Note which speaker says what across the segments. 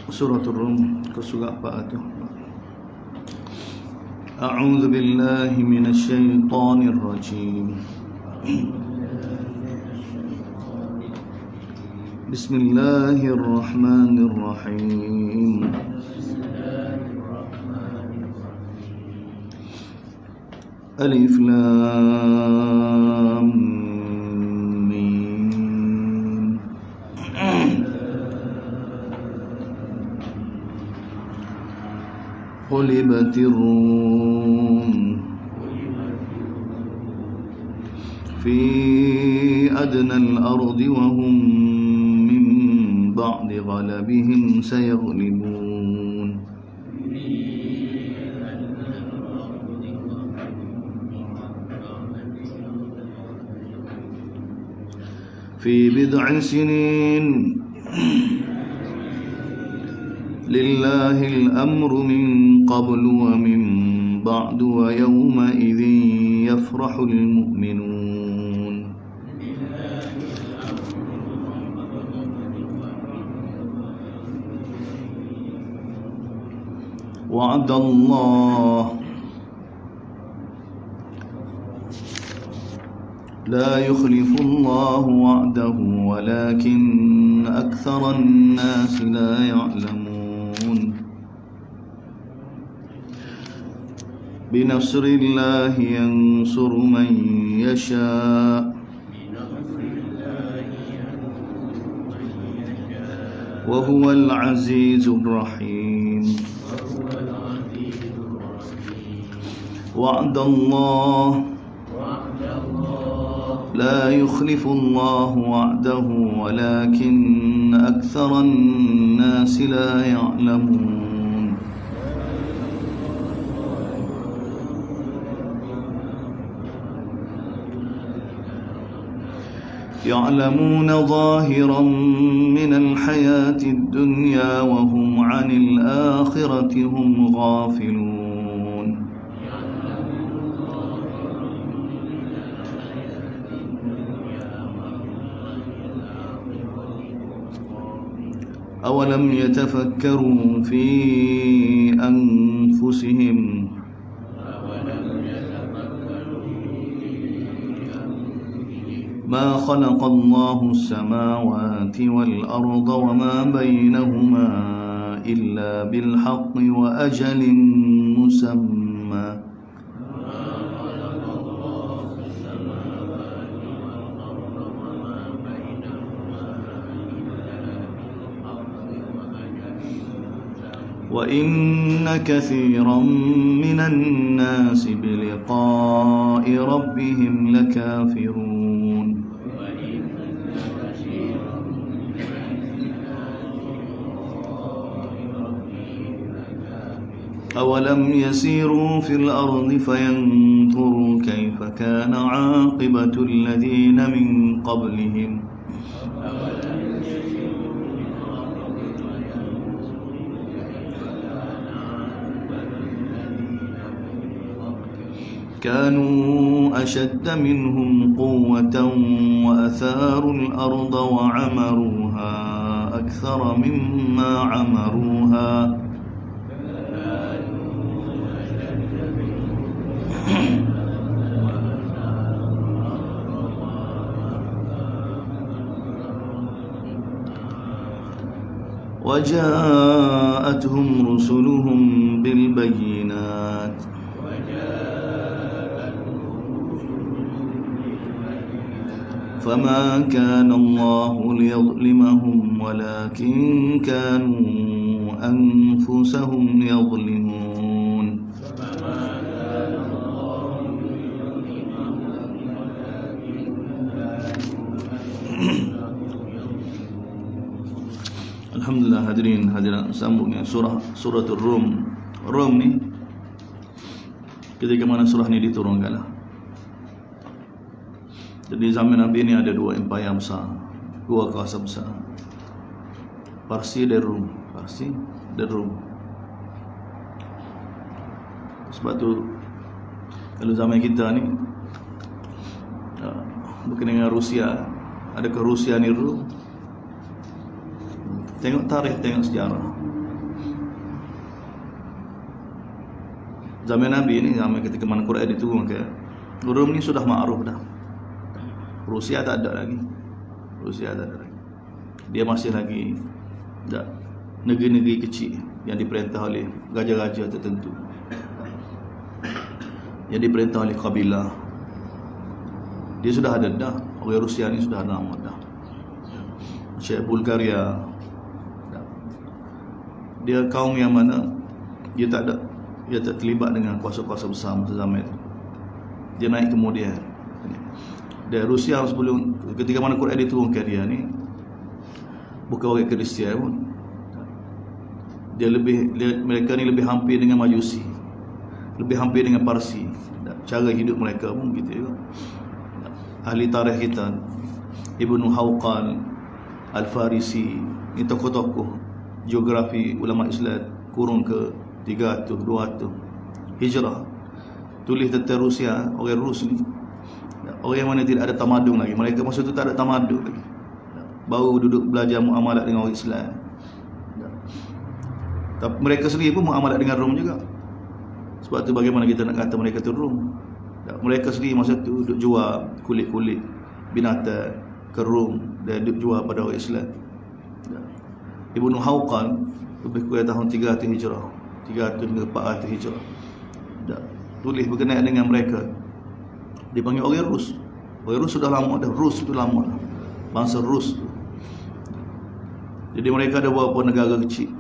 Speaker 1: Suratul Rum, kau suka apa tu? A'udzu billahi minasy syaithanir rajim. Bismillahirrahmanirrahim. Alif Lam Mim. Ghulibatir Rum fi adnal ardi wa hum min ba'di ghalabihim sayaghlibun. في بضع سنين لله الأمر من قبل ومن بعد ويومئذ يفرح المؤمنون. وعد الله لا يخلف الله وعده ولكن أكثر الناس لا يعلمون. بنصر الله ينصر من يشاء وهو العزيز الرحيم. وعد الله لا يخلف الله وعده ولكن أكثر الناس لا يعلمون. يعلمون ظاهرا من الحياة الدنيا وهم عن الآخرة هم غافلون. أولم يتفكروا في أنفسهم ما خلق الله السماوات والأرض وما بينهما إلا بالحق وأجل مسمى. وإن كثيرا من الناس بلقاء ربهم لكافرون. أولم يسيروا في الأرض فينظروا كيف كان عاقبة الذين من قبلهم كانوا أشد منهم قوة وأثاروا الأرض وعمروها أكثر مما عمروها وجاءتهم رسلهم بالبينات فما كان الله ليظلمهم ولكن كانوا أنفسهم يظلمون. Alhamdulillah, hadirin hadirat, sambungnya suratul Rum. Rum ni ketika mana surah ni diturunkan lah. Jadi zaman Nabi ini ada dua empayar besar, dua kuasa besar, Parsi dan Rum. Sebab tu kalau zaman kita ni bukan dengan Rusia, adakah Rusia ni Rum? Tengok tarikh, tengok sejarah. zaman Nabi ni, zaman ketika mana Quran diturun ke, Rom ni sudah ma'ruf dah. Rusia tak ada lagi. Rusia tak ada lagi. Dia masih lagi negeri-negeri kecil yang diperintah oleh raja-raja tertentu, yang diperintah oleh kabilah. Dia sudah ada dah. Orang Rusia ni sudah ada lama dah. Syekh Bulgaria, dia kaum yang mana dia tak terlibat dengan kuasa-kuasa besar masa zaman itu. Dia naik kemudian. Dan Rusia sebelum, ketika mana Quran diturunkan, dia ni bukan orang Kristian pun. Mereka ni lebih hampir dengan Majusi, lebih hampir dengan Parsi. Cara hidup mereka pun gitu juga. Ahli tarikh kita, Ibnu Hawqal Al-Farisi, ini tokoh-tokoh geografi ulama Islam kurun ke 300, 200 Hijrah, tulis tentang Rusia, orang Rus ni, orang yang mana tidak ada tamadun lagi. Mereka masa tu tak ada tamadun lagi, baru duduk belajar muamalat dengan orang Islam. Tapi mereka sendiri pun muamalat dengan Rom juga. Sebab tu bagaimana kita nak kata mereka tu Rom? Mereka sendiri masa tu duduk jual kulit-kulit binatang ke Rom dan duduk jual pada orang Islam. Ibnu Hawqal lebih kurang tahun 300 Hijrah, 300 hingga 400 Hijrah, tulis berkenaan dengan mereka. Dipanggil orang Rus. Orang Rus sudah lama dah. Rus tu lama dah. Bangsa Rus tu. Jadi mereka ada beberapa negara kecil.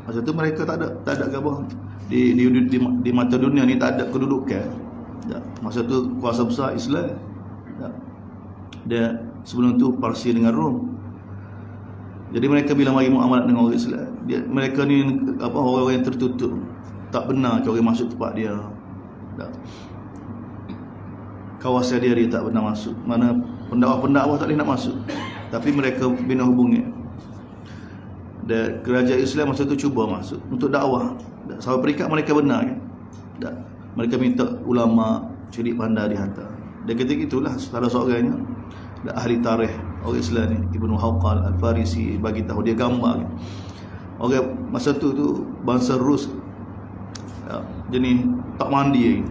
Speaker 1: Masa tu mereka tak ada apa di mata dunia ni, tak ada kedudukan. Masa tu kuasa besar Islam. Dia sebelum tu Parsi dengan Rom. Jadi mereka bila mari muamalat dengan orang Islam, mereka ni orang-orang yang tertutup. Tak benar ke orang masuk tempat dia. Kawasan dia tak benar masuk. Mana pendakwah-pendakwah tak boleh nak masuk. Tapi mereka bina hubungan. Dan kerajaan Islam masa tu cuba masuk untuk dakwah. Sampai peringkat mereka benar kan. Mereka minta ulama cerdik pandai dihantar. Dan ketika itulah salah seorangnya ahli tarikh orang Islam ni, Ibnu Hawqal Al-Farisi, bagi tahu, dia gambar kan. Orang masa tu bangsa Rus jenis tak mandi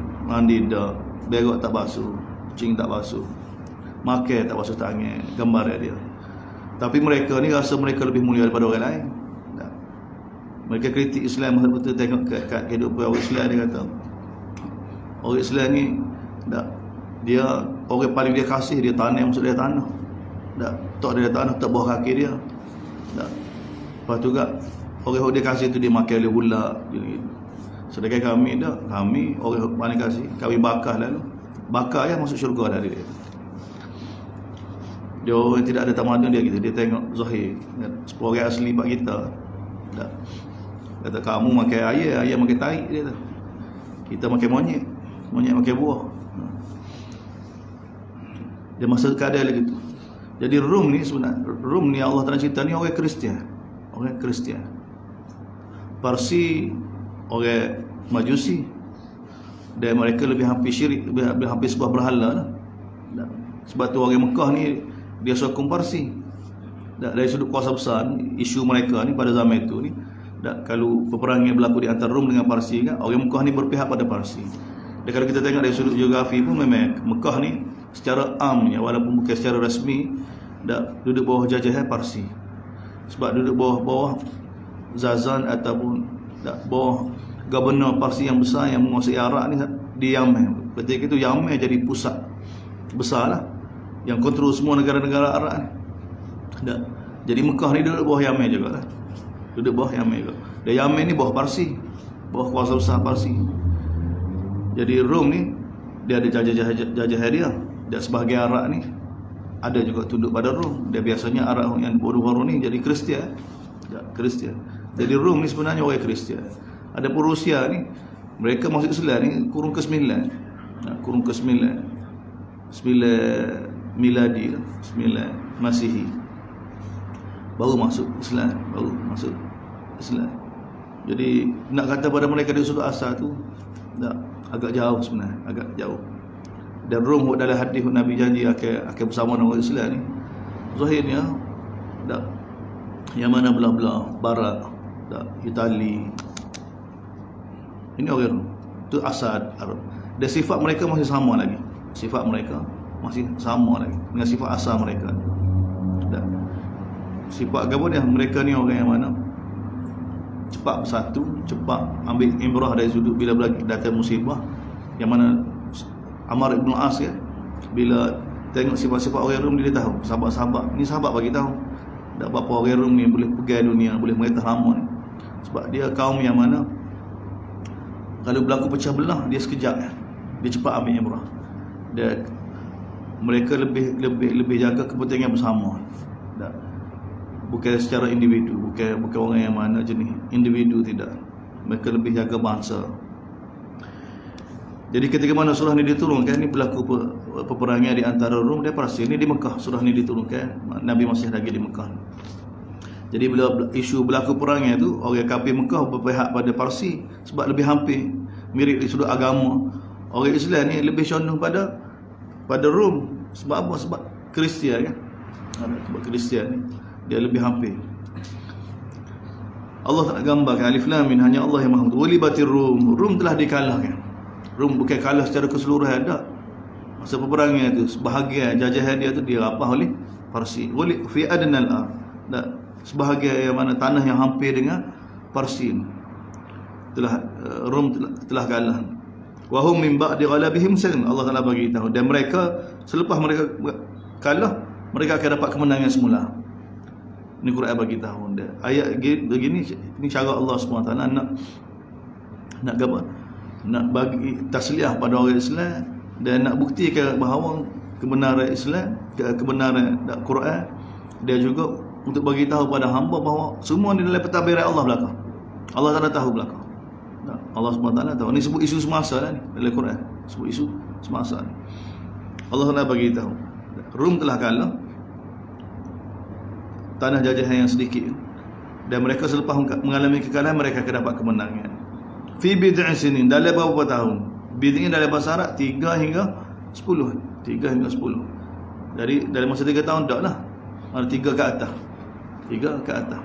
Speaker 1: dah, berak tak basuh, kucing tak basuh, makan tak basuh tangan, gambar dia. Tapi mereka ni rasa mereka lebih mulia daripada orang lain. Mereka kritik Islam, betul tengok kat kehidupan orang Islam. Dia kata orang Islam ni dia orang paling dia kasih, dia tanam masuk dia tanah. Tak ada tanah, tak bawah kaki dia. Lepas tu juga orang dia kasih tu dia makan oleh ular gitu. Sedangkan kami orang paling kasih, kami bakar lalu. Bakar ya masuk syurga dari dia. Dia orang tidak ada tamadun dia gitu. Dia tengok zahir, orang asli bak kita. Kata kamu makan ayam makan tarik dia tu. Kita makan monyet makan buah. Dia masa keadaan lagi tu. Jadi Rom ni sebenarnya, Rom ni Allah Taala cerita ni orang Kristian. Parsi orang Majusi. Dan mereka lebih hampir syirik, lebih hampir sebuah berhala lah. Sebab tu orang Mekah ni dia sokong Parsi. Dari sudut kuasa besar ni, isu mereka ni pada zaman itu ni, kalau peperangan berlaku di antara Rom dengan Parsi kan, orang Mekah ni berpihak pada Parsi. Dan kalau kita tengok dari sudut geografi pun memang Mekah ni secara amnya, walaupun bukan secara rasmi, duduk bawah jajahan Parsi. Sebab duduk bawah Zazan ataupun bawah gubernur Parsi yang besar yang menguasai Iraq ni di Yaman. Ketika itu Yaman jadi pusat besar lah yang kontrol semua negara-negara Arab ni. Jadi Mekah ni duduk bawah Yaman juga lah. Duduk bawah Yaman juga. Dan Yaman ni bawah Parsi, bawah kuasa besar Parsi. Jadi Rom ni dia ada jajah dia. Dan sebahagian Arab ni ada juga tunduk pada Rom. Dia biasanya Arab yang baru-baru ni jadi Kristian. Jadi Rom ni sebenarnya orang Kristian. Adapun Rusia ni, mereka masuk Islam ni kurun ke-9. Kurun ke-9 miladi, 9 Masihi. Baru masuk Islam. Jadi nak kata pada mereka di sudut asal tu agak jauh sebenarnya, agak jauh. Dan Rom dalam hadis Nabi janji akan bersama dengan orang Islam ni, zahirnya yang mana belah-belah barat, Itali, ini orang Rom. Itu asal Arab. Dan sifat mereka masih sama lagi. Sifat mereka masih sama lagi dengan sifat asal mereka. Dan sifat apa dia? Mereka ni orang yang mana? Cepat bersatu, cepat ambil ibrah dari sudut bila datang musibah. Yang mana Ammar ibn As ya, bila tengok sifat-sifat orang Rom, dia tahu sahabat-sahabat ni, sahabat bagi tahu tak apa orang Rom ni boleh pegang dunia, boleh merintah lama ni. Sebab dia kaum yang mana kalau berlaku pecah belah, dia sekejap dia cepat ambil ibrah. Mereka lebih jaga kepentingan bersama. Bukan secara individu, bukan orang yang mana jenis individu, tidak. Mereka lebih jaga bangsa. Jadi ketika mana surah ni diturunkan, ni berlaku peperangan di antara Rom dan Parsi. Ini di Mekah surah ni diturunkan, Nabi masih lagi di Mekah. Jadi bila isu berlaku perangan tu, orang kafir Mekah berpihak pada Parsi sebab lebih hampir mirip dari sudut agama. Orang Islam ni lebih condong pada Rom. Sebab apa? Sebab Kristian kan. Sebab Kristian ni dia lebih hampir. Allah tak gambarkan alif lam mim, hanya Allah yang maha tahu. Walibatir Rum, Rum telah dikalahkan. Rum bukan kalah secara keseluruhan, tak. Masa peperangan itu sebahagian jajahan dia tu dirapah oleh Parsi. Wali fi adnal ard, tak. Sebahagian yang mana tanah yang hampir dengan Parsi telah Rum telah kalah. Wa hum min ba'di ghalabihim salim. Allah Taala bagi tahu, dan mereka selepas mereka kalah, mereka akan dapat kemenangan semula. Ini Quran bagi tahu dia. Ayat begini, ini cara Allah SWT nak apa? Nak bagi tasliah pada orang Islam dan nak buktikan bahawa kebenaran Islam, kebenaran Quran, dia juga untuk bagi tahu pada hamba bahawa semua ni dalam pentadbiran Allah belaka. Allah Taala tahu belaka. Allah SWT tahu. Ini sebut isu semasa lah ni dalam Quran. Sebut isu semasa ni. Allah Taala bagi tahu Rum telah kalah, tanah jajahan yang sedikit, dan mereka selepas mengalami kekalahan, mereka akan dapat kemenangan. Fi bid'i sinin, dalam beberapa tahun. Bid'i dalam bahasa Arab 3 hingga 10. 3 hingga 10. Jadi dalam masa 3 tahun tak lah. Ada 3 ke atas. 3 ke atas.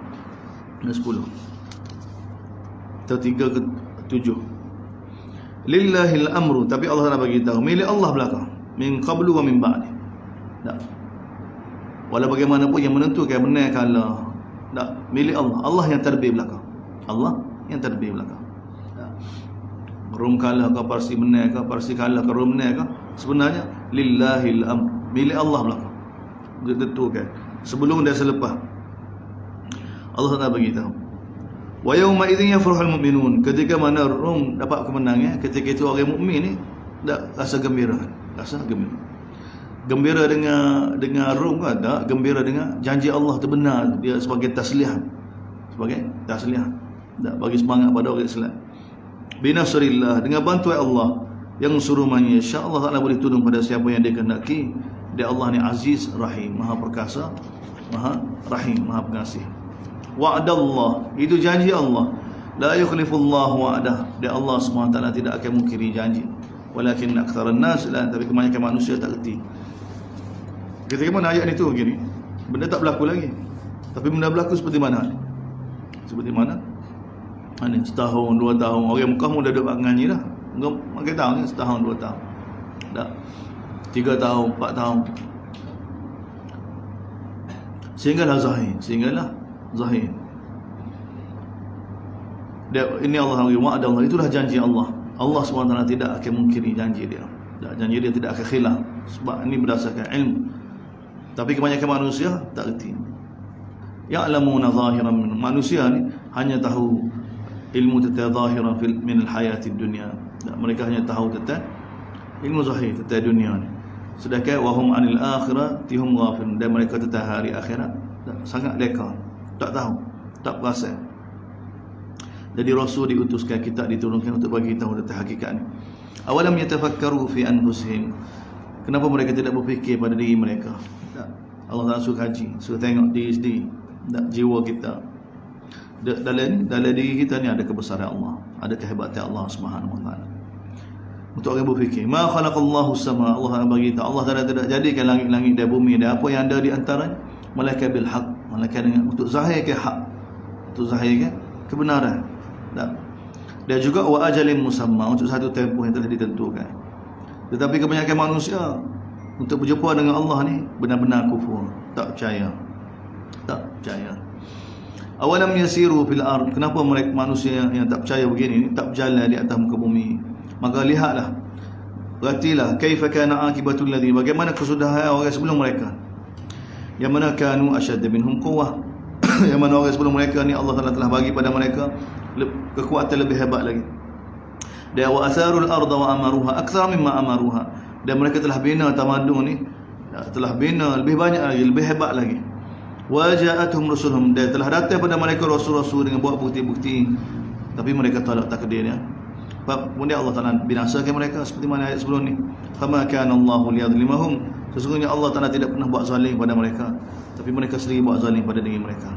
Speaker 1: Dan 10. Atau 3 ke 7. Lillahil amru, tapi Allah nak bagi tahu milik Allah belaka. Min qablu wa min ba'di. Tak. Walau bagaimanapun yang menentukan benar kalah, tak, milik Allah. Allah yang tadbir belaka. Allah yang tadbir belaka. Rum kalah ke Parsi menang ke, Parsi kalah ke Rum menang ke, sebenarnya lillahil amr, milik Allah belaka. Ditentukan sebelum dan selepas. Allah nak bagi tahu. Wa yauma idzin yafrahul mu'minun, ketika mana Rum dapat kemenangan, ketika itu orang mukmin ni dak rasa gembira, gembira dengan Rum kan, tak gembira dengan janji Allah tu benar, dia sebagai tasliah, tak bagi semangat pada orang Islam. Binasrillah, dengan bantuan Allah, yang suruh man yasha, Allah Taala boleh tolong pada siapa yang dia kehendaki. Dia Allah ni Aziz Rahim, Maha Perkasa, Maha Rahim, Maha Pengasih. Wa'dallah, itu janji Allah. La yukhlifullahu wa'dah, dia Allah SWT tidak akan mungkiri janji. Walakin aktsaran nas la, tapi kebanyakan manusia tak erti. Ketika mana ayat itu begini, benda tak berlaku lagi, tapi benda berlaku seperti mana? Seperti mana? Ini setahun, 2 tahun, orang Mekah mula dah ngaji dah. Makin tahun ni, setahun, 2 tahun. Tak. 3 tahun, 4 tahun. Sehinggalah zahir. Ini Allah wa'ada Allah, itulah janji Allah. Allah SWT tidak akan mungkiri janji dia. Janji dia tidak akan khilaf. Sebab ini berdasarkan ilmu. Tapi kebanyakan manusia tak erti. Ya'lamuna zahiran min, manusia ni hanya tahu ilmu tentang zahiran min al-hayatid dunia. Mereka hanya tahu tentang ilmu zahir tentang dunia ni. Sedangkan wahum anil akhirati hum ghafilun, dan mereka tentang hari akhirat sangat leka, tak tahu, tak perasan. Jadi Rasul diutuskan, kitab diturunkan untuk bagi tahu tentang hakikat ni. Awalam yatafakkaru fi anfusihim, kenapa mereka tidak berfikir pada diri mereka? Allah Taala suruh kaji, suruh tengok diri sendiri, jiwa kita. Dalam diri kita ni ada kebesaran Allah, ada kehebatan Allah Subhanahu wa taala. Untuk orang berfikir, ma khalaqallahu sama, Allah bagi tahu, Allah Taala tidak jadikan langit-langit dan bumi dan apa yang ada di antaranya melainkan bil haq, melainkan dengan untuk zahirkan hak, untuk zahirkan kebenaran. Dan dan juga wa ajalin musamma, untuk satu tempoh yang telah ditentukan. Tetapi kebanyakan manusia untuk berjumpa dengan Allah ni benar-benar kufur, tak percaya. Awalam yasiru fil ard, kenapa mereka manusia yang tak percaya begini tak berjalan di atas muka bumi? Maka lihatlah, perhatilah, kaifa kana akibatul ladzi, bagaimana kesudahan orang sebelum mereka, yang mana kanu asyadda minhum quwwah, yang mana orang sebelum mereka ni Allah Taala telah bagi pada mereka kekuatan lebih hebat lagi. Dan wa asarul arda wa amaruha akthar mimma amaruha, dan mereka telah bina tamadun ni, telah bina lebih banyak lagi, lebih hebat lagi. Wa ja'atuhum rusuluhum, dan telah datang pada mereka rasul-rasul dengan bawa bukti-bukti, tapi mereka tolak takdirnya. Kemudian Allah Taala binasakan mereka seperti mana ayat sebelum ni. Fama kana Allahu liyadhlimahum, sesungguhnya Allah Taala tidak pernah buat zalim pada mereka, tapi mereka sendiri buat zalim pada diri mereka.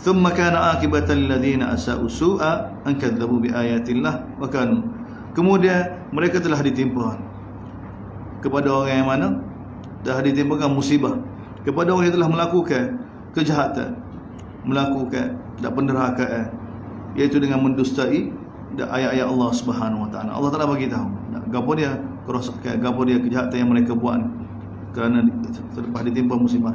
Speaker 1: Thumma kana akibatal ladzina asa'u su'a an kadzabu bi ayatillah wa kanu, kemudian mereka telah ditimpa kepada orang yang mana telah ditimpakan musibah, kepada orang yang telah melakukan kejahatan, melakukan penderhakaan, iaitu dengan mendustai ayat-ayat Allah Subhanahu wa taala. Allah Taala bagi tahu gapo dia kerosakan, gapo dia kejahatan yang mereka buat kerana selepas ditimpa musibah,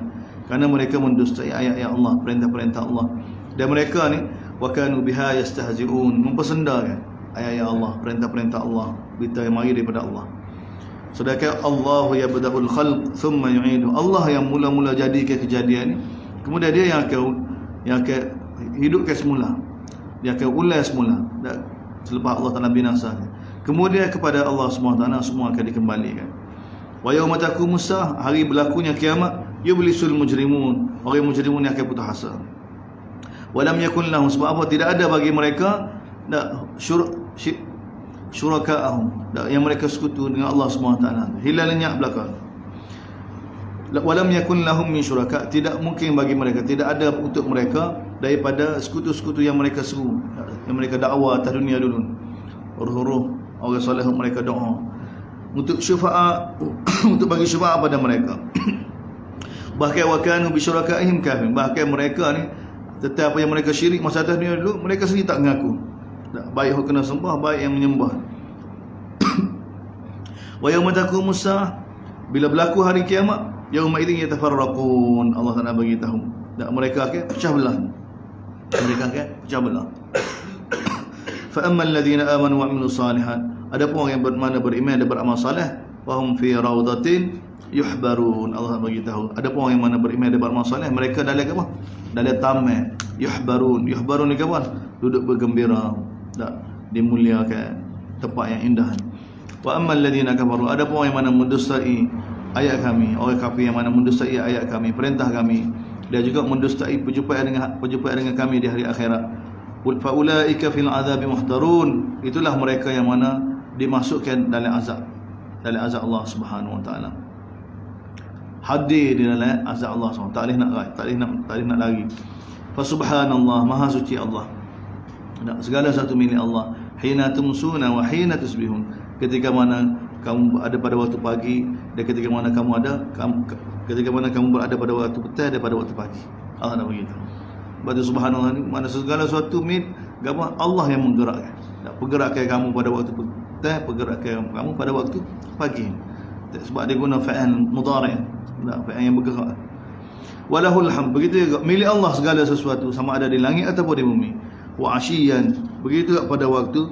Speaker 1: kerana mereka mendustai ayat-ayat Allah, perintah-perintah Allah. Dan mereka ni wa kanu biha yastahzi'un, mempersendakan ayat-ayat Allah, perintah-perintah Allah, berita yang mari daripada Allah. Sedangkan Allahu yabda'ul khalq thumma yu'idu, Allah yang mula-mula jadikan kejadian ni, kemudian dia yang akan hidupkan semula, dia akan ulang semula selepas Allah Taala binasakan. Kemudian kepada Allah SWT semua akan dikembalikan. Wa yauma taqumus saah, hari berlakunya kiamat, yublisul mujrimun, orang mujrimun yang akan putus asa. Walam yakun lahum, sebab apa? Tidak ada bagi mereka syuraka'ahum, yang mereka sekutu dengan Allah SWT. Hilalnya belakang. Walam yakun lahum min syuraka, tidak mungkin bagi mereka, tidak ada untuk mereka daripada sekutu-sekutu yang mereka seru, yang mereka dakwa atas dunia dulu. Roh-roh orang soleh mereka doa untuk syafaat, untuk bagi syafaat pada mereka. Bahkan wa kanu bi syurakaihim kafir, bahkan mereka ni tetap apa yang mereka syirik masa atas dunia dulu, mereka sendiri tak mengaku. Baik yang kena sembah, baik yang menyembah. Wa yauma taqumus saah, bila berlaku hari kiamat, yauma idzin yatafarraqun, Allah Taala bagi tahu, mereka akan pecah belah. Mereka akan pecah belah. Fa ammal ladzina amanu wa amilus salihat, adapun orang yang beriman dan beramal saleh, fahum fi raudatin yuhbarun, Allah bagi tahu, adapun orang yang mana beriman dan beramal saleh, mereka dalam apa? Dalam taman yuhbarun. Yuhbarun ni apa? Duduk bergembira, dimuliakan, tempat yang indah. Wa ammal ladzina kafaru, adapun orang yang mana mendustai ayat kami, orang kafir yang mana mendustai ayat kami, perintah kami, dia juga mendustai perjumpaan dengan kami di hari akhirat. Fa ulaika fil azabi muhtarun, itulah mereka yang mana dimasukkan dalam azab Allah Subhanahu wa taala. Hadir di dalam azab Allah SWT, tak boleh nak lari. Fa subhanallah, maha suci Allah, segala satu milik Allah. Hina tumsuna wa hina tusbihun, ketika mana kamu ada pada waktu pagi, dan ketika mana kamu berada pada waktu petang dan pada waktu pagi. Allah nak begitu. Pada subhanallah ni mana segala sesuatu Allah yang menggerakkan. Pergerakan kamu pada waktu petang, pergerakan kamu pada waktu pagi. Sebab dia guna fa'al mudhari', fa'al yang bergerak. Walahul hamd, begitu juga milik Allah segala sesuatu, sama ada di langit ataupun di bumi. Wa asyiyan, begitu juga pada waktu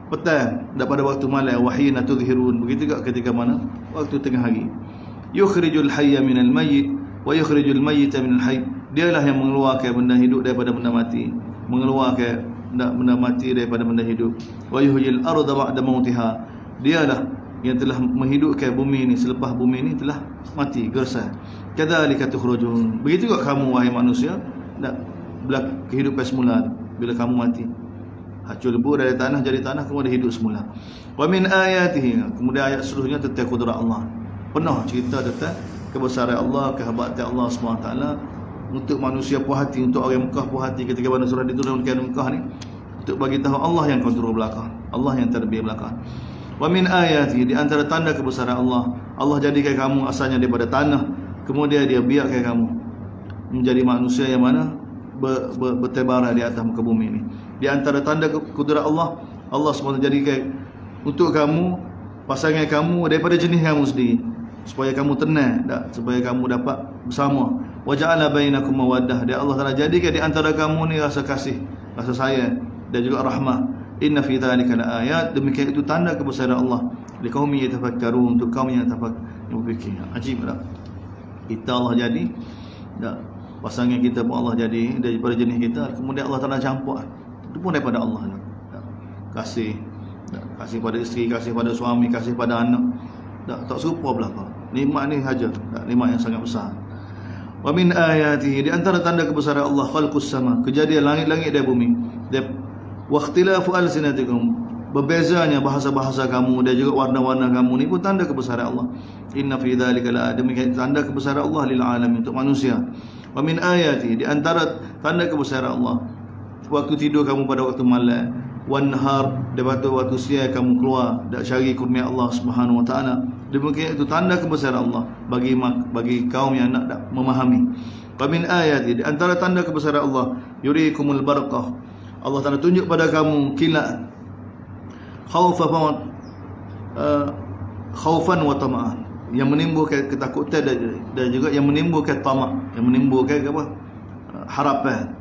Speaker 1: petang dan pada waktu malam. Wa hina tudhirun, begitu juga ketika mana waktu tengah hari. Yukhrijul hayya minal mayyit wa yukhrijul mayyita minal hayy, dialah yang mengeluarkan benda hidup daripada benda mati, mengeluarkan benda mati daripada benda hidup. Wa yuhyil arda ba'da mautiha, dialah yang telah menghidupkan bumi ini selepas bumi ini telah mati, gersah. Kadzalika tukhrajun, begitu juga kamu wahai manusia, kehidupan semula bila kamu mati. Hancur lebu dari tanah jadi tanah, kemudian hidup semula. Wa min ayatihi, kemudian ayat seluruhnya tentang kudrat Allah. Penuh cerita tentang kebesaran Allah, kehebatan Allah SWT untuk manusia puas hati, untuk orang Mekah puas hati ketika mana surah diturunkan Mekah ni, untuk bagi tahu Allah yang kontrol belakang, Allah yang terbih belakang. Wa min ayatihi, di antara tanda kebesaran Allah, Allah jadikan kamu asalnya daripada tanah, kemudian dia biarkan kamu menjadi manusia yang mana bertebaran di atas muka bumi ini. Di antara tanda kudrat Allah, Allah SWT jadikan untuk kamu pasangan kamu daripada jenis kamu sendiri, supaya kamu tenang, supaya kamu dapat bersama. Wa ja'ala bainakum mawaddah, dia Allah Taala jadikan di antara kamu ni rasa kasih, rasa sayang dan juga rahmah. Inna fi dzalika laayat, demikian itu tanda kebesaran Allah liqaumin yatafakkarun, untuk kaum yang berfikir. Ajib tak? Kita Allah jadi pasangan kita pun Allah jadi daripada jenis kita, kemudian Allah Taala campur, itu pun daripada Allah. Kasih pada isteri, kasih pada suami, kasih pada anak, tak serupa belaka. Nikmat ni saja, nikmat yang sangat besar. Wa min ayatihi, di antara tanda kebesaran Allah, khalqus sama, kejadian langit-langit dan bumi. Wa ikhtilafu alsinatikum, berbezanya bahasa-bahasa kamu dan juga warna-warna kamu, ni pun tanda kebesaran Allah. Inna fi dzalika la, demikian tanda kebesaran Allah lil alamin, untuk manusia. Wa min ayatihi, di antara tanda kebesaran Allah, waktu tidur kamu pada waktu malam, wan nahar, daripada waktu siang kamu keluar dak cari kurnia Allah Subhanahu wa taala. Demikian itu tanda kebesaran Allah bagi kaum yang nak memahami. Wa min ayati, di antara tanda kebesaran Allah, yurikumul barakah, Allah Taala tunjuk pada kamu kilat, khaufan wa tama'an, yang menimbulkan ketakutan dan juga yang menimbulkan tamak, yang menimbulkan apa? Harapan.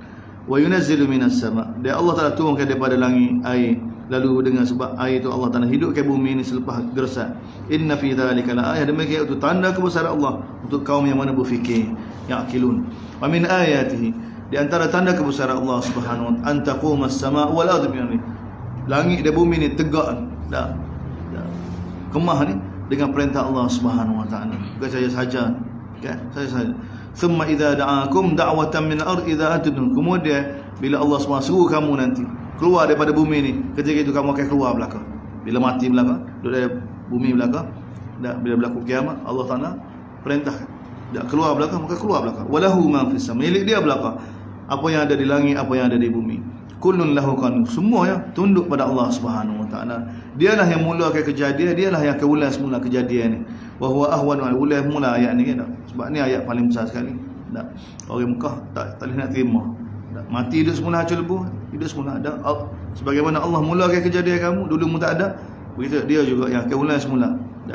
Speaker 1: Wa yunazzilu minas sama', dia Allah Taala turunkan daripada langit air, lalu dengan sebab air itu Allah Taala hidupkan bumi ini selepas gersat. Inna fi dzalika laayah, demikian itu tanda kebesaran Allah untuk kaum yang mana berfikir, yaqilun. Wa min ayatihi, di antara tanda kebesaran Allah Subhanahu wa taala, an taqumas sama' wal ardu bi amri, langit dan bumi ni tegak kemah ni dengan perintah Allah Subhanahu wa taala, bukan saja kan, saja. Thumma idza da'akum da'watan min al-ard idza antum, kemudian bila Allah SWT suruh kamu nanti keluar daripada bumi ni, ketika itu kamu akan keluar belaka. Bila mati belaka, duduk dari bumi belaka, dan bila berlaku kiamat, Allah Taala perintahkan dak keluar belaka, maka keluar belaka. Walahu ma fis sama, milik dia belaka, apa yang ada di langit, apa yang ada di bumi. Kullun lahu qanun, semuanya tunduk pada Allah Subhanahu wa taala. Dialah yang mulakan kejadian, dialah yang akan ulang semula kejadian ni. Wa huwa ahwanu al-ulah, mula ayat ni kan. Sebab ni ayat paling besar sekali. Orang Mekah tak boleh nak terima. Mati hidup semula hancur lebuh, hidup semula ada. Sebagaimana Allah mulakan kejadian kamu, dulu mu tak ada, begitu dia juga yang akan ulang semula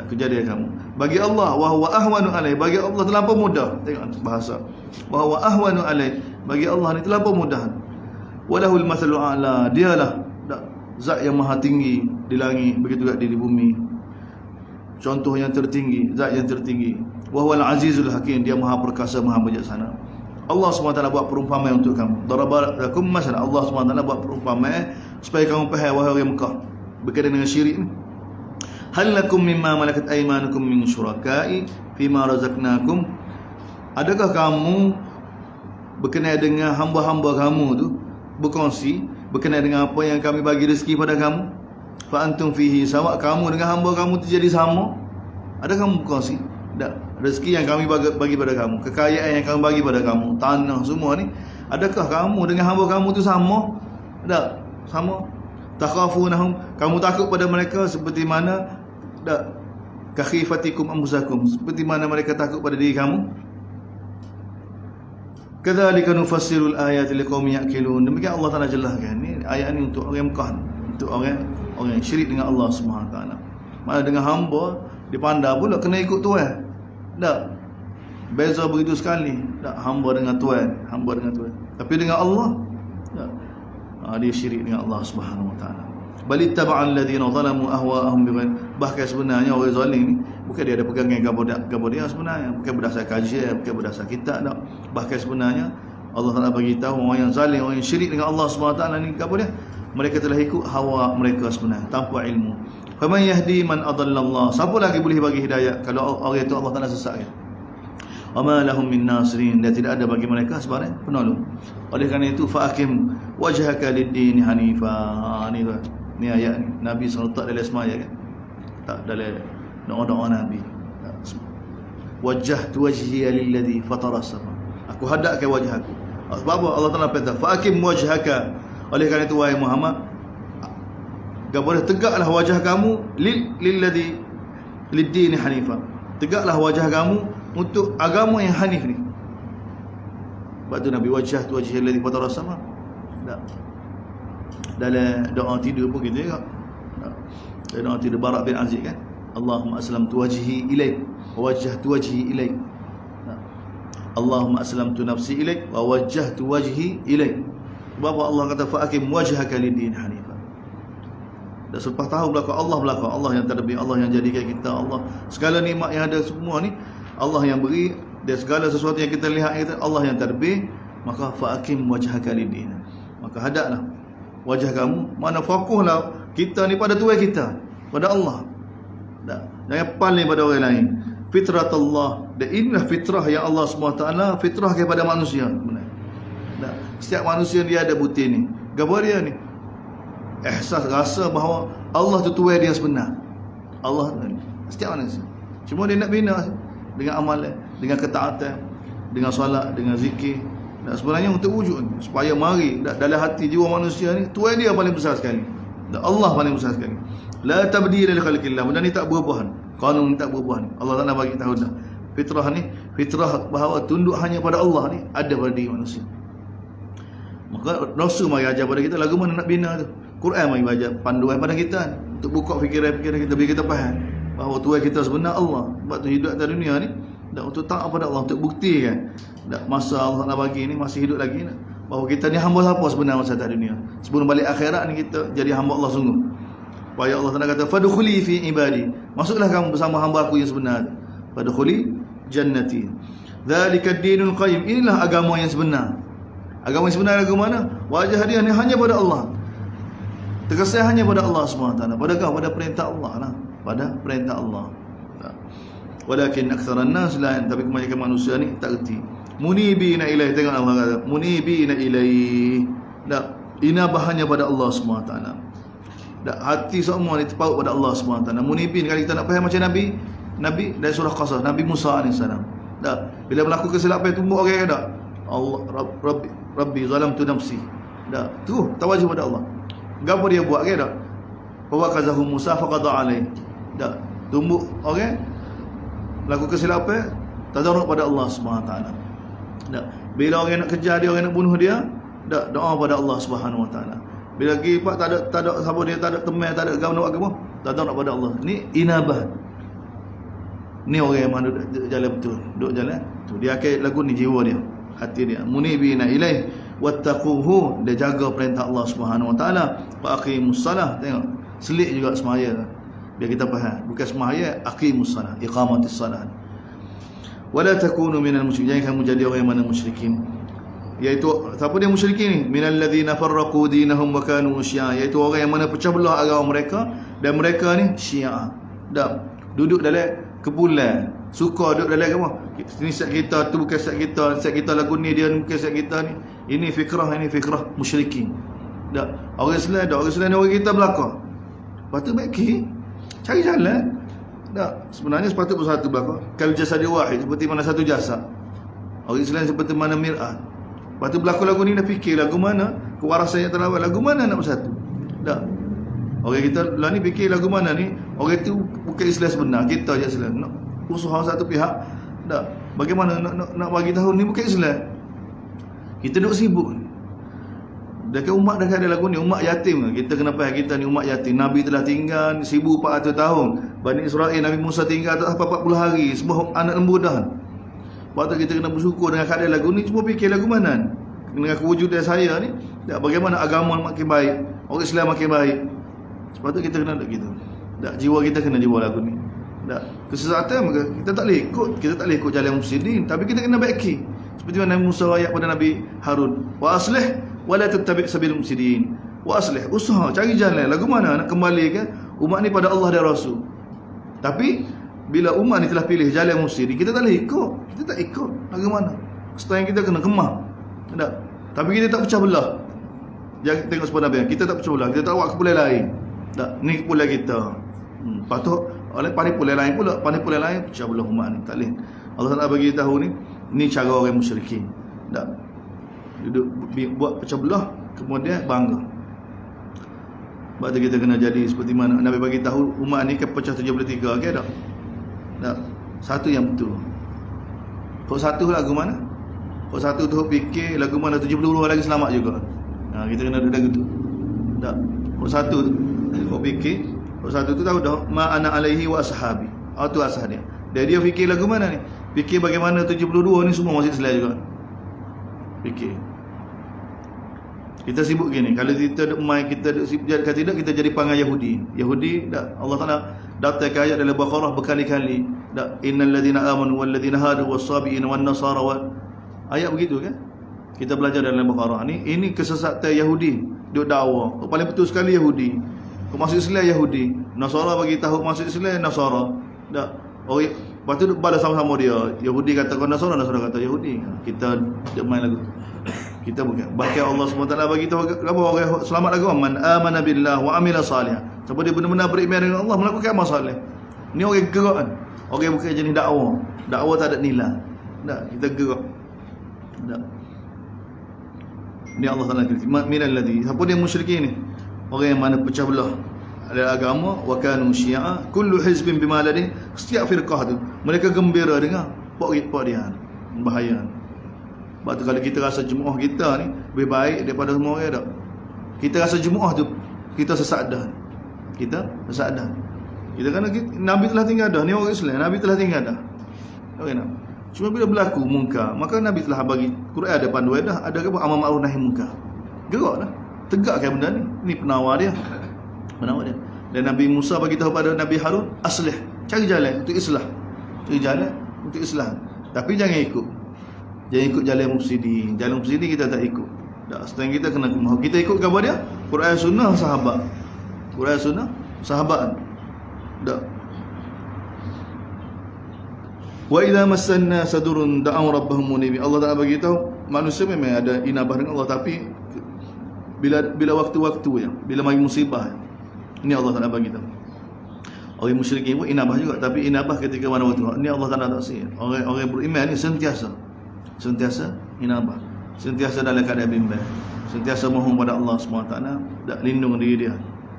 Speaker 1: kejadian kamu. Bagi Allah, wa huwa ahwanu alai, bagi Allah terlampau mudah. Tengok bahasa. Wa huwa ahwanu alai, bagi Allah ni terlampau mudah. Walahul mathalul a'la, dialah zat yang maha tinggi di langit, begitu juga di bumi. Contoh yang tertinggi, zat yang tertinggi. Wa huwal azizul hakim, dia maha perkasa, maha bijaksana. Allah SWT buat perumpamaan untuk kamu. Darabalakum masalah, Allah SWT buat perumpamaan supaya kamu faham, wahai orang Mekah, berkaitan dengan syirik ni. Hal lakum mimma malakat aymanukum min syuraka'i fima razaqnakum, adakah kamu berkenaan dengan hamba-hamba kamu tu berkongsi berkenaan dengan apa yang kami bagi rezeki pada kamu? Fa antum fihi sawa, kamu dengan hamba kamu tu jadi sama? Ada kamu berkongsi? Tak. Rezeki yang kami bagi pada kamu, kekayaan yang kami bagi pada kamu, tanah semua ni, adakah kamu dengan hamba kamu tu sama? Tak, sama. Takhafunahum, kamu takut pada mereka seperti mana? Tak. Kakhifatikum anfusakum, seperti mana mereka takut pada diri kamu. Kadzalika nufassirul ayati liqaumin yaqilun, demikian Allah Taala jelaskan. Ni ayat ni untuk orang Mekah, untuk orang yang syirik dengan Allah Subhanahu wa taala. Mana dengan hamba dipandang pula kena ikut Tuhan. Tak. Beza begitu sekali. Tak, hamba dengan Tuhan, hamba dengan Tuhan. Tapi dengan Allah, tak. Dia syirik dengan Allah Subhanahu wa taala. Balittaba'al ladzina zalamu ahwa'ahum bighair, bahkan sebenarnya orang zalim ni bukan dia ada pegangan gapo dia sebenarnya, bukan berdasar kajian, bukan berdasar kitab tak. Bahkan sebenarnya Allah Taala bagi tahu orang yang zalim, orang yang syirik dengan Allah Subhanahu wa taala ni gapo dia? Mereka telah ikut hawa mereka sebenarnya tanpa ilmu. Faman yahdi man adallallah, siapa lagi boleh bagi hidayah kalau orang itu Allah Taala sesatkan? Wama lahum min nasirin, dan tidak ada bagi mereka sebarang penolong. Oleh kerana itu fa'akim wajhaka lid-din hanifa. Ni ayat ni Nabi SAW tak dalam semaya kan, tak dalam doa-doa Nabi. Wajjahtu wajhiya lilladzi fatara as-sama, aku hadapkan wajah aku. Sebab apa Allah Taala perintah fa'akim wajhaka. Oleh kerana itu wahai Muhammad, boleh tegaklah wajah kamu lilladzi lid-din hanifa, tegaklah wajah kamu untuk agama yang hanif ni. Sebab tu Nabi wajjahtu wajhiya lilladzi fatara as-sama. Tak. Dalam doa tidur pun kita juga. Dalam doa tidur Bara bin Azib kan, Allahumma aslamtu wajhi ilaik wa wajjahtu wajhi ilaik. Allahumma aslamtu nafsi ilaik wa wajjahtu wajhi ilaik. Sebab Allah kata fa'akim wajhaka lid-din hanifan. Dan selepas tahu belakang Allah yang terlebih, Allah yang jadikan kita, Allah segala nikmat yang ada semua ni Allah yang beri, dan segala sesuatu yang kita lihat itu Allah yang terlebih. Maka fa'akim wajhaka lid-din, maka hadaplah wajah kamu, mana fokuslah kita ni pada Tuhan kita, pada Allah. Jangan paling pada orang lain. Fitrat Allah, dan inilah fitrah yang Allah SWT fitrah kepada manusia. Setiap manusia dia ada butir ni. Gapo dia ni? Ihsas, rasa bahawa Allah tu Tuhan dia sebenar. Allah setiap manusia. Cuma dia nak bina dengan amalan, dengan ketaatan, dengan solat, dengan zikir. Dan sebenarnya untuk wujud supaya mari dalam hati jiwa manusia ni Tuhan dia paling besar sekali. Dan Allah paling besar sekali. La tabdila li khalqillah. Benda ni tak berubah. Kanun tak berubah ni. Allah Taala bagi tahu dah. Fitrah ni, fitrah bahawa tunduk hanya pada Allah ni ada pada diri manusia. Maka Rasul mari ajar pada kita lagu mana nak bina tu. Quran mari ajar panduan pada kita untuk buka fikiran-fikiran kita, biar kita faham bahawa Tuhan kita sebenar Allah. Sebab tu hidup atas dunia ni dan untuk taat pada Allah, untuk buktikan masa Allah nak bagi ni masih hidup lagi ni, bahawa kita ni hamba siapa sebenar masa atas dunia. Sebelum balik akhirat ni kita jadi hamba Allah sungguh. Supaya Allah Taala kata fadkhuli fi ibadi, masuklah kamu bersama hamba aku yang sebenar. Fadkhuli jannati. Zalikad dinul qayyim, inilah agama yang sebenar. Agama yang sebenar agama mana? Wajah dia ni hanya pada Allah. Terkesan hanya pada Allah SWT. Pada perintah Allah lah. Pada perintah Allah. Walakin aktsaran nas la, tapi kebanyakan manusia ni tak reti. Munibina ilaih, tengok Allah kata munibina ilaih. Inabah hanya pada Allah SWT. Hati semua ni terpaut pada Allah SWT. Munibin, kalau kita nak faham macam Nabi dari surah Qasas, Nabi Musa AS. Bila melakukan kesilapan tumbuk orang kata Allah Rabbi zalamtu nafsi. Terus tawajjuh pada Allah. Gapo dia buat ke tak? Wa kazahu Musa faqada alaih. Tumbuk orang lakukan kesilapan, tadarruk pada Allah SWT. Bila orang nak kejar dia, orang nak bunuh dia, doa pada Allah SWT. Bila pergi pak tak ada siapa dia, tak ada teman, tak ada gaul nak agama, tadarruk pada Allah. Ni inabah. Ni orang yang mana duduk jalan betul, duduk jalan tu. Dia akan lagu ni jiwa dia, hati dia. Munibina ilaih wattaquhu, dia jaga perintah Allah Subhanahu Wa Taala. Wa aqimus salah, tengok. Selit juga semaya. Biar kita faham, bukan semaya, aqimus salah, iqamatis salah. Wala takunu minal musyrikin, jangan kamu jadi orang yang mana musyrikin. Iaitu siapa dia musyrikin ni? Minal ladzina farraqu dinahum wa kanu syi'a, iaitu orang yang mana pecah belah agama mereka dan mereka ni syiah. Duduk dalam kepulan, suka duduk dalam agama. Ini set kita, tu bukan set kita lagu ni, dia bukan set kita ni. Ini fikrah musyrikin. Orang Islam ni orang kita belakang. Lepas tu baik cari jalan. Sebenarnya sepatutnya bersatu belakang. Kalau jasad dia wahid, seperti mana satu jasad. Orang Islam seperti mana mir'at. Lepas tu berlaku lagu ni dah fikir lagu mana kewarasan yang terlawat, lagu mana nak bersatu. Orang kita lah ni fikir lagu mana ni, orang itu bukan Islam sebenar, kita je Islam. Nak usaha satu pihak. Bagaimana nak bagi tahu ni bukan Islam. Kita duk sibuk. Dekat umat dah ada lagu ni, umat yatim. Kita kena faham kita ni umat yatim. Nabi telah tinggal 1400 tahun. Bani Israel, Nabi Musa tinggal atas 40 hari, semua anak lembu dah. Lepas tu kita kena bersyukur dengan keadaan lagu ni. Cuma fikir lagu mana dengan kewujudan saya ni, bagaimana agama makin baik, orang Islam makin baik. Sebab tu kita kena gitu. Jiwa kita kena jiwa lagu ni. Kesesatan maka kita tak boleh ikut. Kita tak boleh ikut jalan mufsidin, tapi kita kena baiki. Seperti mana Nabi Musa ayat pada Nabi Harun, wa aslih wa la tattabi' sabil mufsidin. Wa aslih, usaha cari jalan lagu mana nak kembalikan umat ni pada Allah dan Rasul. Tapi bila umat ni telah pilih jalan mufsidin, kita tak boleh ikut. Kita tak ikut lagu mana. Setengah kita kena kemah. Tapi kita tak pecah belah. Jangan tengok sepada Nabi, kita tak pecah belah. Kita tak buat kepulan lain. Ni kepulan kita. Patut oleh panipulan lain pula, panipulan lain pecah belah umat ni. Tak boleh. Allah Taala bagi tahu ni cara orang musyrikin. Duduk buat pecah belah, kemudian bangga. Sebab tu kita kena jadi seperti mana Nabi bagi tahu umat ni kan pecah 73, okey tak? Satu yang betul. Kok satu lagu mana? Kok satu tu fikir lagu mana 72 lagi selamat juga. Kita kena duduk lagu tu. Tak. Satu kau fikir, satu tu tahu dah ma ana alaihi wa ashabi. Tu asal dia. Dia fikir lagu mana ni? Fikir bagaimana 72 ni semua masih Islam juga. Fikir. Kita sibuk gini, kalau kita duk main, kita duk sibuk jadi tidak, kita jadi panggil Yahudi. Yahudi dak Allah Taala datang ayat dalam Baqarah berkali-kali. Dak innal ladina amanu wal ladina hadu was-sabiin wan nasara wa ayat begitu kan? Kita belajar dalam Baqarah ni, ini kesesatan Yahudi, duk dakwa. Paling betul sekali Yahudi. Masuk Islam Yahudi, Nasara bagi tahu masuk Islam Nasara. Dak. Oh, lepas tu balas sama-sama dia. Yahudi kata kau Nasara, Nasara kata Yahudi. Kita duk main lagu. Kita bukan. Bahkan Allah SWT bagi tahu apa orang selamat lagu, man amana billah wa amila salih. Siapa dia benar-benar beriman dengan Allah, melakukan amal soleh. Ni orang gerak kan. Orang bukan jenis dakwah. Dakwah tak ada nilai. Tak, kita gerak. Tak. Ni Allah Taala kata, minal ladzi. Siapa dia musyrikin ni? Orang yang mana pecah belah ada agama, wa kanu syi'a, kullu hizbin bima ladin. Setiap firqah tu mereka gembira dengan pak dia. Bahaya. Sebab tu kalau kita rasa jemaah kita ni lebih baik daripada semua orang tak. Kita rasa jemaah tu kita sesat dah. Kita sesat dah. Kita kan Nabi telah tinggal dah. Ni orang Islam, Nabi telah tinggal dah. Okay, nak. Cuma bila berlaku munkar, maka Nabi telah bagi Quran ada panduan dah, ada apa amar ma'ruf nahi munkar. Geraklah. Tegakkan benda ni. Ni penawar dia. Penawar dia. Dan Nabi Musa bagi tahu pada Nabi Harun, aslih, cari jalan untuk islah. Cari jalan untuk islah. Tapi jangan ikut. Jangan ikut jalan mufsidin. Jalan mufsidin kita tak ikut. Tak, setengah kita kena kumau. Kita ikut kepada dia Quran sunnah sahabat. Quran sunnah sahabat. Tak. Wa idza massanna sadurun da'u rabbahum munibin. Allah Taala bagi tahu manusia memang ada inabah dengan Allah, tapi bila waktu-waktu yang bila mari musibah. Ini Allah Taala bagi tahu. Orang musyrikin pun inabah juga, tapi inabah ketika mana waktu. Ini Allah Taala tak sihir. Orang beriman ni sentiasa inabah, sentiasa dalam keadaan bimbang, sentiasa mohon pada Allah SWT, tak lindung diri dia.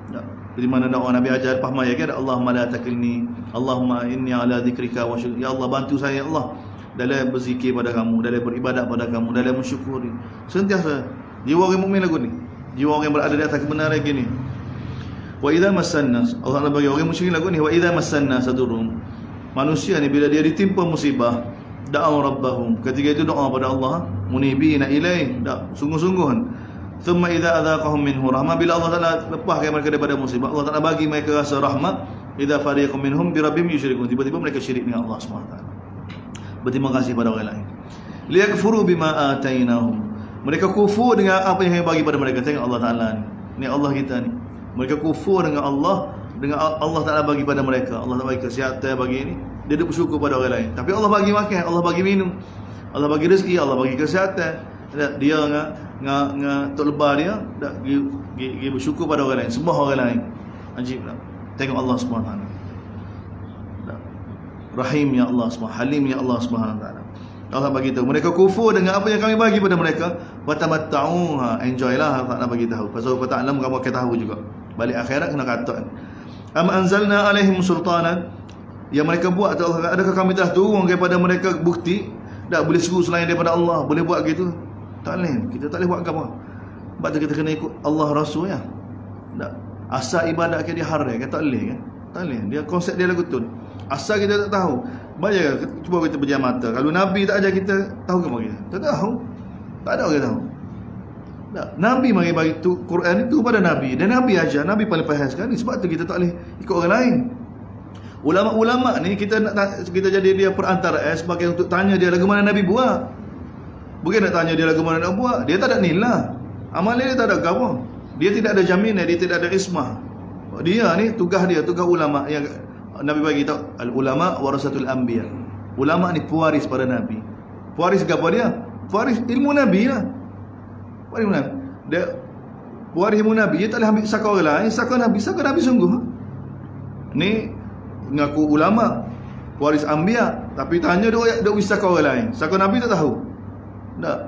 Speaker 1: Tak. Jadi mana ada orang Nabi ajar faham ayat kan, Allahumma la takilni, Allahumma inni ala dzikrika wa syukrika. Ya Allah, bantu saya ya Allah dalam berzikir pada kamu, dalam beribadat pada kamu, dalam mensyukuri. Sentiasa jiwa orang mukmin lagu ni, jiwa orang yang berada di atas kebenaran gini. Wa idza massanna, Allah bagi orang musyrik lagu ni, wa idza massanna sadurun. Manusia ni bila dia ditimpa musibah, da'u rabbahum, ketika itu doa pada Allah, munibina ilaih, sungguh-sungguhan. Thumma idza adzaqahum minhu rahmah, bila Allah Taala lepaskan mereka daripada musibah, Allah Taala bagi mereka rasa rahmat. Idza fariqum minhum bi rabbihim yusyrikun, tiba-tiba mereka syirik dengan Allah SWT. Berterima kasih pada orang lain. Liyakfuru bima atainahum, mereka kufur dengan apa yang bagi pada mereka. Tengok Allah Taala ni Allah kita ni. Mereka kufur dengan Allah Taala bagi pada mereka. Allah Taala bagi kesihatan, bagi ini, dia duk bersyukur pada orang lain. Tapi Allah bagi makan, Allah bagi minum, Allah bagi rezeki, Allah bagi kesihatan. Dia ngak tok lebar dia dak gi bersyukur pada orang lain, sembah orang lain. Ajiblah. Tengok Allah Subhanahu Wa Taala. Rahim ya Allah Subhanahu, Halim ya Allah Subhanahu Wa Taala. Allah bagi tahu mereka kufur dengan apa yang kami bagi pada mereka. Watamatta'u, enjoy lah, tak nak bagi tahu. Pasal kau tak alam kamu akan tahu juga. Balik akhirat kena kata. Am anzalna alaihim sultanan, yang mereka buat, adakah kami telah turun kepada mereka bukti? Tak boleh seru selain daripada Allah, boleh buat gitu? Tak boleh. Kita tak boleh buat apa. Sebab tu kita kena ikut Allah Rasul ya. Tak. Asal ibadat ke dia haram kan, tak boleh kan? Tak boleh. Dia konsep dia lagu tu. Asal kita tak tahu. Bayar, cuba kita pejam mata. Kalau Nabi tak ajar kita, tahu ke kita? Tak tahu. Tak ada orang tahu. Tak. Nabi bagi tu Quran itu pada Nabi, dan Nabi ajar, Nabi paling faham sekali. Sebab tu kita tak boleh ikut orang lain. Ulama-ulama ni kita jadi dia perantara sebagai untuk tanya dia lagu mana Nabi buat. Bukan nak tanya dia lagu mana nak buat. Dia tak ada nilai. Amalan dia tak ada apa. Dia tidak ada jaminan, dia tidak ada ismah. Dia ni tugas dia, tugas ulama yang Nabi bagi tahu, al ulama warasatul anbiya. Ulama ni pewaris pada Nabi. Pewaris apa dia? Pewaris ilmu Nabi lah. Pewaris ilmu Nabi. Dia pewaris ilmu Nabi, dia tak boleh ambil saka orang lain, saka Nabi sungguh. Ni ngaku ulama, pewaris anbiya, tapi tanya dia saka orang lain. Saka Nabi tak tahu. Tak.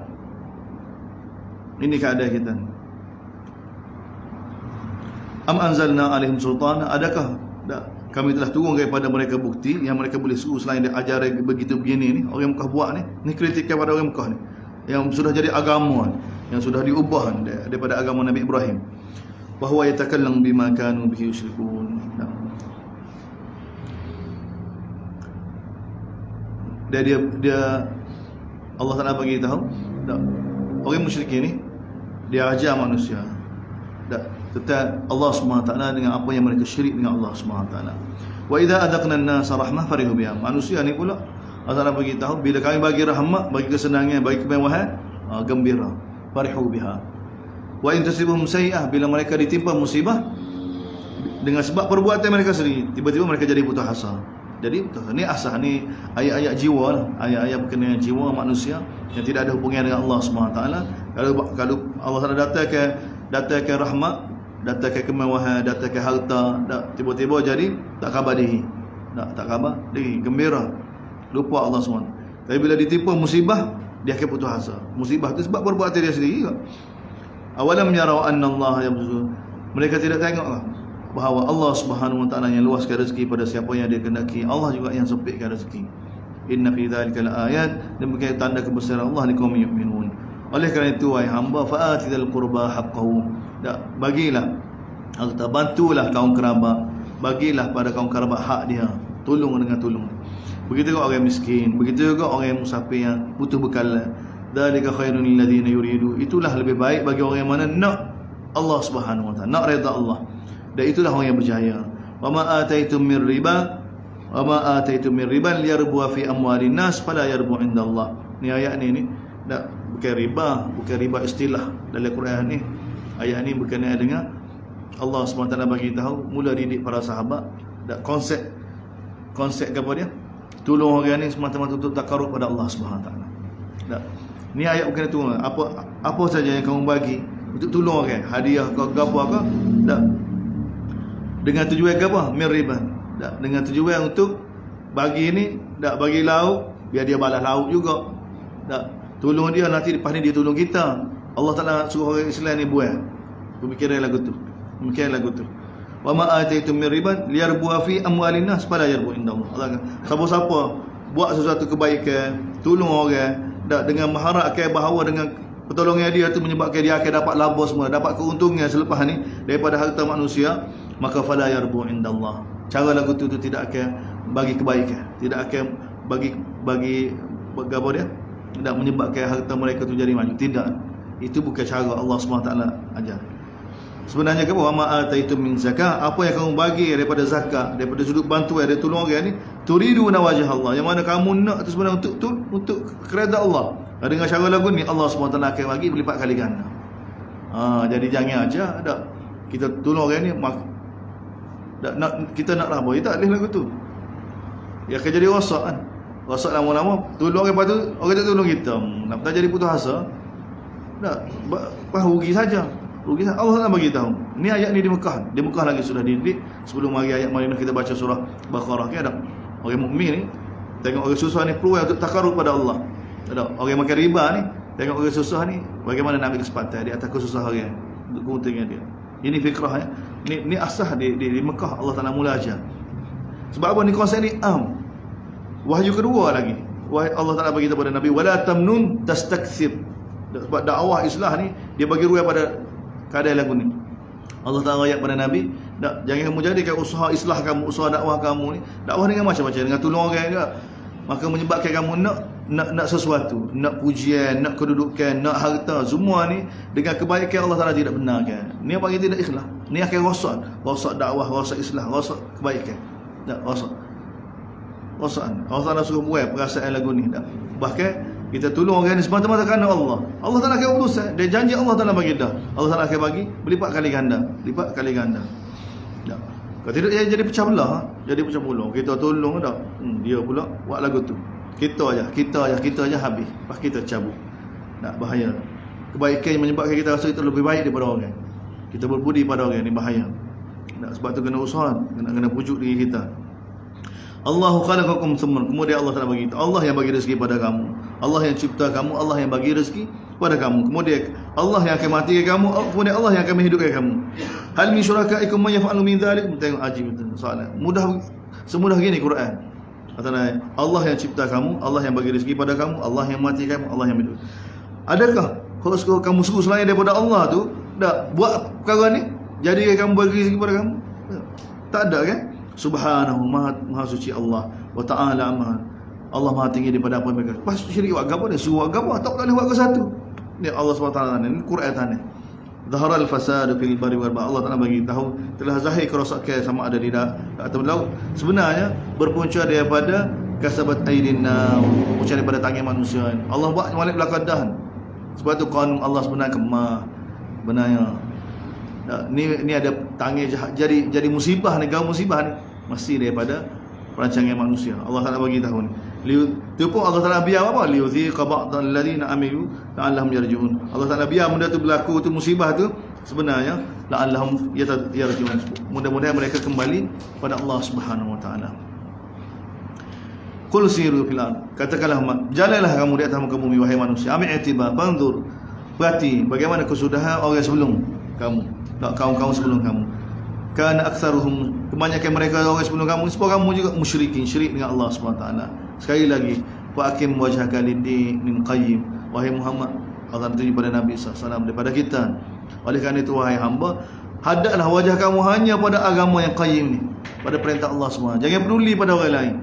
Speaker 1: Ini keadaan kita. Am anzalna alaihim sultana, adakah kami telah turun kepada mereka bukti yang mereka boleh suruh selain dia ajaran begitu begini ni, orang Mekah buat ni kritik kepada orang Mekah ni yang sudah jadi agama, yang sudah diubah daripada agama Nabi Ibrahim. wa huwa yatakallam bima kanu bihi yushrikun. Dia Allah Taala bagi tahu, orang musyrik ni dia ajar manusia. Tetap Allah SWT dengan apa yang mereka syirik dengan Allah SWT. Wa idza adaqna an-nasa rahmah farihu biha. Manusia ni pula Allah Taala bagi tahu, bila kami bagi rahmat, bagi kesenangan, bagi kemewahan, gembira, farihu biha. Wa in tusibhum sayyi'ah, bila mereka ditimpa musibah dengan sebab perbuatan mereka sendiri, tiba-tiba mereka jadi putus asa. Jadi ni asah ni ayat-ayat jiwa lah, ayat-ayat berkenaan dengan jiwa manusia yang tidak ada hubungan dengan Allah SWT. Kalau Allah Taala datangkan rahmat, datangkan kemewahan, datangkan harta, tiba-tiba jadi tak khabar diri, tak khabar diri, gembira, lupa Allah SWT. Tapi bila ditimpa musibah, dia akan putus asa. Musibah tu sebab perbuatan dia sendiri juga. Awalam yarau anna Allah yabsutu, mereka tidak tengok bahawa Allah Subhanahu wa taala yang luaskan rezeki pada siapa yang dia kehendaki. Allah juga yang sempitkan rezeki. Inna fi dzalika laayat, demikian tanda kebesaran Allah ni kaum mukminun. Oleh kerana itu wahai hamba, fa'atidal qurba haqqahu, bagilah atau bantulah kaum kerabat, bagilah pada kaum kerabat hak dia, tolong dengan tolong. Begitu juga orang miskin, begitu juga orang yang musafir yang butuh bekalan. Dzalika khairun lil ladzina yuridu, itulah lebih baik bagi orang yang mana nak Allah Subhanahu wa taala, nak redha Allah. Dan itulah orang yang berjaya. Wa ma ataitum min riba, wa ma ataitum min riban liyarbu fi amwalin nas fala yarbu indallah. Ni ayat ni bukan riba istilah dalam Quran ni. Ayat ni berkenaan dengan Allah SWT bagi tahu, mula didik para sahabat, konsep apa dia? Tolong orang ni semata-mata untuk takarrub pada Allah SWT. Ni ayat bukan tu. Apa saja yang kamu bagi untuk tolong orang, hadiah ke apa ke, dengan tujuan apa? Min riban. Dengan tujuan untuk bagi ni, bagi lauk, biar dia balas lauk juga. Tolong dia, nanti lepas ni dia tolong kita. Allah Taala suruh orang Islam ni buat. Pemikiran lagu tu. Wa ma ataitum min riban liyarbu fi amwalin nas fala yarbu indallah. Allah, siapa-siapa buat sesuatu kebaikan, tolong orang dengan mengharapkan bahawa dengan pertolongan dia tu menyebabkan dia akan dapat laba semua, dapat keuntungan selepas ni daripada harta manusia, maka fala yarbu indallah. Cara lagu tu tidak akan bagi kebaikan, tidak akan bagi apa dia? Tidak menyebabkan harta mereka tu jadi maju. Tidak. Itu bukan cara Allah SWT ajar. Sebenarnya apa? Wa ma ataitum min zakah, apa yang kamu bagi daripada zakat, daripada sudut bantuan, daripada tolong orang ni, turiduna wajh Allah, yang mana kamu nak tu sebenarnya untuk keredaan Allah. Dengan cara lagu ni Allah SWT akan bagi berlipat kali ganda. Jadi jangan aja kita tolong orang ni kita nak raboi, tak boleh lagu tu. Ya akan jadi rosak kan. Rosak lama-lama, tolong orang, lepas tu orang tak tolong kita, nak tak jadi putus asa. Rugi saja. Allah tak bagi tahu. Ni ayat ni di Mekah. Di Mekah lagi sudah dididik. Sebelum hari ayat Madinah kita baca surah Baqarah ke ada. Orang mukmin ni tengok orang susah ni peluang untuk takarrub pada Allah. Ada orang makan riba ni, tengok orang susah ni bagaimana nak ambil kesempatan di atas kesusahan orang, untuk keuntungan dia. Ini fikrah ya. Ni asah di Mekah Allah Taala mula ajar. Sebab apa ni konsep ni wahyu kedua lagi. Allah Taala bagi kepada Nabi, wala tamnun tastakthir. Sebab dakwah Islam ni dia bagi ruang pada keadaan lagu ni. Allah Taala ayat pada Nabi, jangan kamu jadikan usaha islah kamu, usaha dakwah kamu ni dakwah dengan macam-macam, dengan tolong orang juga. Maka menyebabkan kamu nak sesuatu, nak pujian, nak kedudukan, nak harta, semua ni dengan kebaikan Allah Taala tidak benarkan. Ni apa yang tidak ikhlas. Ni akan rosak dakwah, rosak islah, rosak kebaikan. Rosak. Allah Taala suruh buat perasaan lagu ni. Bahkan kita tolong orang ni semata-mata kerana Allah. Allah Taala akan urusan. Dia janji Allah Taala bagi dah. Allah Taala akan bagi berlipat kali ganda. Kalau tidak dia jadi pecah belah. Kita tolong dah. Dia pula buat lagu tu. Kita aja habis. Lepas kita cabut. Bahaya. Kebaikan yang menyebabkan kita rasa kita lebih baik daripada orang. Kita berbudi pada orang ni bahaya. Sebab tu kena usaha, kena pujuk diri kita. Allahu khalaqakum tsumma, kemudian Allah Taala bagi, Allah yang bagi rezeki pada kamu, Allah yang cipta kamu, Allah yang bagi rezeki pada kamu, kemudian Allah yang akan matikan kamu, kemudian Allah yang akan menghidupkan kamu. Hal min syurakaikum may yaf'alu min dzalik? Tengok ajib soalan. Semudah gini Quran. Katanya Allah yang cipta kamu, Allah yang bagi rezeki pada kamu, Allah yang matikan kamu, Allah yang menghidupkan. Adakah kalau kamu suruh selain daripada Allah tu buat perkara ni? Jadi kamu bagi kepada kamu? Tak ada kan? Subhanahu, maha suci Allah, wa ta'ala maha, Allah maha tinggi daripada apa mereka. Pas syirik buat agama dia, suruh agama tak boleh buat ke satu. Ni Allah SWT ni Quran tadi. Zahara al-fasad fil barri wal bahr. Allah Taala bagi tahu telah zahir kerosakan sama ada di atau laut. Sebenarnya berpunca daripada kasabat aidin nas, punca daripada tangan manusia. Allah buat malik belakadah. Sebab tu kanun Allah sebenarnya kemah. Benarnya ni ada tangan jahat, jadi musibah, negara musibah ni mesti daripada perancangan manusia. Allah Taala bagi tahu ni. Tu pun Allah Taala biar apa? Liuziqa ba'dal ladina amilu la'allahum yarji'un. Allah Taala biar benda tu berlaku, tu musibah tu sebenarnya la'allahum yarji'un. Mudah-mudahan mereka kembali pada Allah Subhanahu wa taala. Qul siru fil ard. Katakanlah, jalanlah kamu di atas muka bumi wahai manusia. Ambil i'tibar, banzur. Perhati bagaimana kesudahan orang sebelum kamu, kaum-kaum sebelum kamu. Kana aktsaruhum, kebanyakan mereka orang sebelum kamu, sebab kamu juga musyrikin, syirik dengan Allah Subhanahu wa taala. Sekali lagi, wa aqim wajhaka lid-din min qayyim. Wahai Muhammad, Allah tunjuk pada Nabi SAW daripada kita. Oleh kerana itu wahai hamba, hadaplah wajah kamu hanya pada agama yang qayyim ni, pada perintah Allah SWT. Jangan peduli pada orang lain.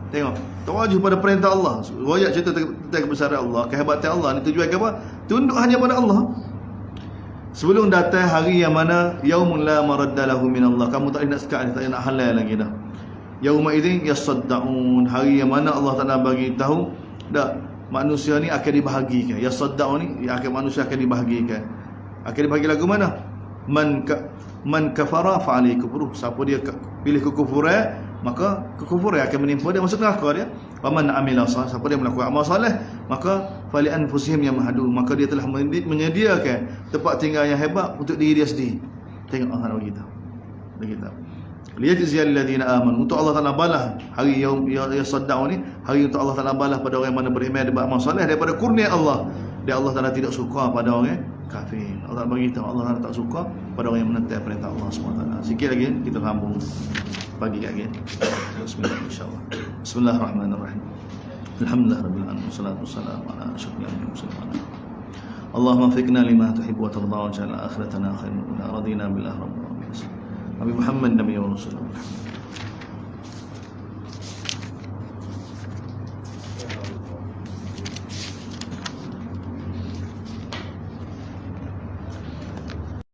Speaker 1: Tengok, tawajuh pada perintah Allah. Royak cerita tentang kebesaran Allah, kehebatan Allah ni tujuan apa? Tunduk hanya pada Allah. Sebelum datang hari yang mana yaumun la maradda lahu min Allah, kamu tak nak sekat, tak nak halal lagi dah. Yauma idzin yasaddaun, hari yang mana Allah Taala bagi tahu dak manusia ni akan dibahagikan. Yasaddaun ni akan manusia akan dibahagikan. Akan dibahagi lagu mana? Man kafara fa alaihi kufruh. Siapa dia pilih kekufuran, maka kekufuran akan menimpa dia, masuk neraka dia. Wa man amila salih, siapa dia melakukan amal soleh, maka fali anfusihim yamhadun, maka dia telah menyediakan tempat tinggal yang hebat untuk diri dia sendiri. Tengok Allah kita. Kita liyajziyal ladina amanu, untuk Allah Taala balas hari yaum yasaddau ni, hari untuk Allah Taala balas pada orang yang mana beriman dan beramal soleh daripada kurnia Allah. Dan Allah Taala tidak suka pada orang kafir. Allah bagi tahu Allah Taala tak suka pada orang yang menentang perintah Allah SWT. Sikit lagi kita sambung pagi lagi. Bismillah insyaallah. Bismillahirrahmanirrahim. Alhamdulillahirabbil alamin, wassalatu wassalamu ala asyrafil mursalin. Allahumma fiqna lima tuhibbu wa tarda wa ja'al akhiratana khairan. Radina billahi rabbil alamin. Nabi Muhammad Nabi wa Rasulullah.